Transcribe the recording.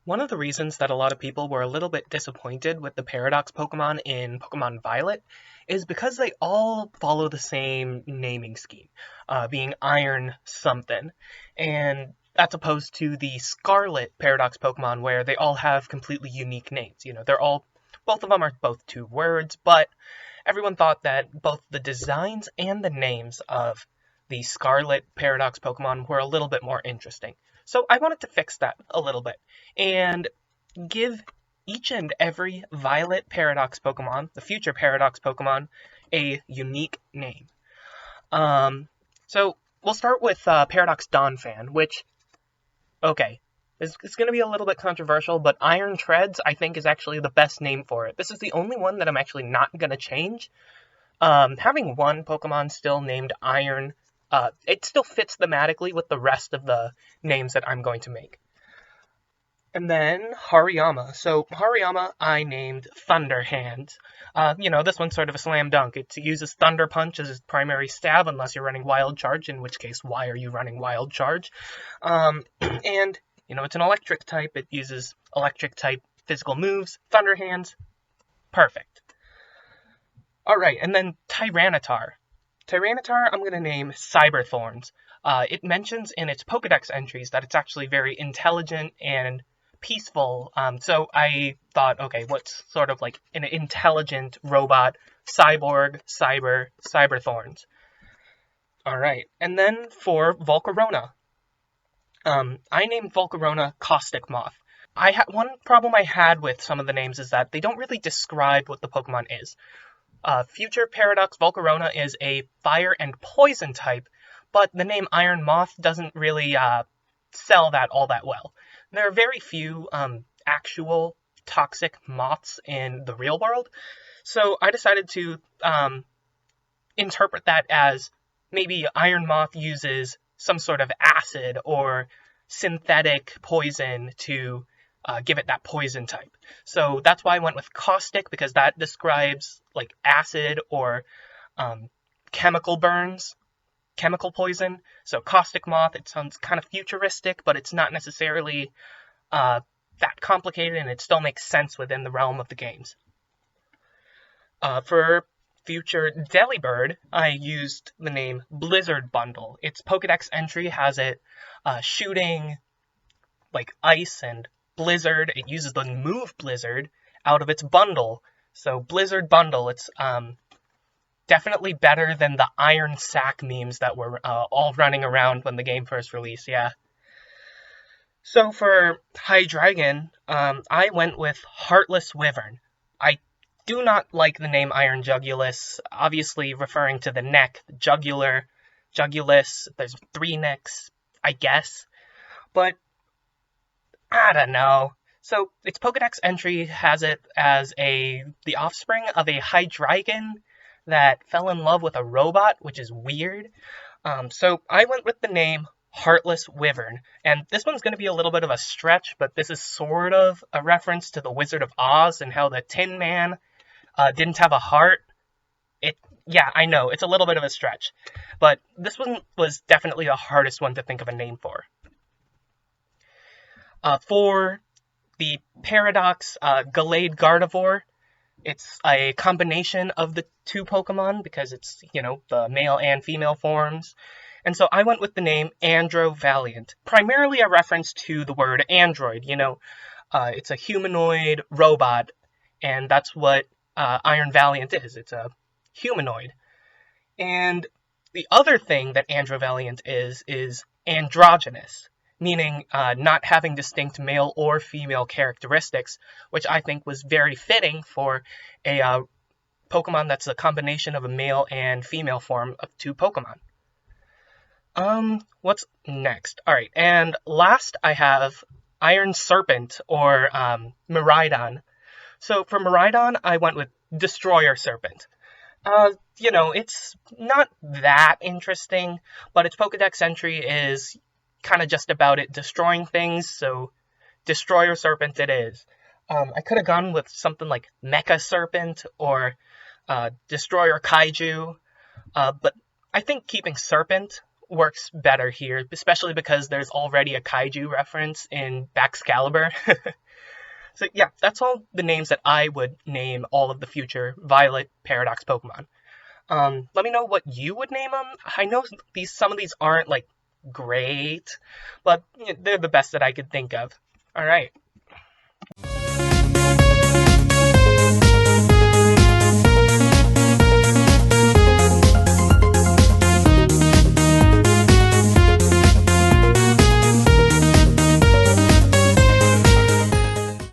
One of the reasons that a lot of people were a little bit disappointed with the Paradox Pokemon in Pokemon Violet is because they all follow the same naming scheme, being Iron something. And that's opposed to the Scarlet Paradox Pokemon where they all have completely unique names. Both of them are both two words, but everyone thought that both the designs and the names of the Scarlet Paradox Pokemon were a little bit more interesting. So I wanted to fix that a little bit and give each and every Violet Paradox Pokemon, the future Paradox Pokemon, a unique name. So we'll start with Paradox Donphan, which, okay, it's going to be a little bit controversial, but Iron Treads, I think, is actually the best name for it. This is the only one that I'm actually not going to change. Having one Pokemon still named Iron, it still fits thematically with the rest of the names that I'm going to make. And then Hariyama. So Hariyama I named Thunder Hands. This one's sort of a slam dunk. It uses Thunder Punch as its primary stab unless you're running Wild Charge, in which case, why are you running Wild Charge? And it's an electric type. It uses electric type physical moves. Thunder Hands. Perfect. Alright, and then Tyranitar. Tyranitar I'm going to name Cyber Thorns. It mentions in its Pokedex entries that it's actually very intelligent and peaceful. So I thought, okay, what's sort of like an intelligent robot, cyborg, cyber Thorns. Alright, and then for Volcarona. I named Volcarona Caustic Moth. One problem I had with some of the names is that they don't really describe what the Pokemon is. Future Paradox Volcarona is a fire and poison type, but the name Iron Moth doesn't really sell that all that well. There are very few actual toxic moths in the real world, so I decided to interpret that as maybe Iron Moth uses some sort of acid or synthetic poison to give it that poison type. So that's why I went with caustic, because that describes like acid or chemical burns, chemical poison. So Caustic Moth, it sounds kind of futuristic, but it's not necessarily that complicated, and it still makes sense within the realm of the games. For future Delibird, I used the name Blizzard Bundle. Its Pokedex entry has it shooting like ice and blizzard. It uses the move Blizzard out of its bundle. So Blizzard Bundle, it's definitely better than the Iron Sack memes that were all running around when the game first released, yeah. So for Hydreigon, I went with Heartless Wyvern. I do not like the name Iron Jugulus, obviously referring to the neck, jugular, jugulus, there's 3 necks, I guess, but I don't know. So its Pokedex entry has it as the offspring of a Hydreigon that fell in love with a robot, which is weird. So I went with the name Heartless Wyvern, and this one's going to be a little bit of a stretch, but this is sort of a reference to the Wizard of Oz and how the Tin Man didn't have a heart. Yeah, I know, it's a little bit of a stretch, but this one was definitely the hardest one to think of a name for. For the Paradox Gallade Gardevoir, it's a combination of the two Pokemon because it's, the male and female forms. And so I went with the name Andro Valiant, primarily a reference to the word android. It's a humanoid robot, and that's what Iron Valiant is. It's a humanoid. And the other thing that Andro Valiant is androgynous, meaning not having distinct male or female characteristics, which I think was very fitting for a Pokemon that's a combination of a male and female form of two Pokemon. What's next? Alright, and last I have Iron Serpent, or Miraidon. So for Miraidon, I went with Destroyer Serpent. It's not that interesting, but its Pokedex entry is kind of just about it destroying things, so Destroyer Serpent it is. I could have gone with something like Mecha Serpent or Destroyer Kaiju, but I think keeping Serpent works better here, especially because there's already a Kaiju reference in Baxcalibur. So yeah, that's all the names that I would name all of the future Violet Paradox Pokemon. Let me know what you would name them. I know some of these aren't like great, but they're the best that I could think of. All right.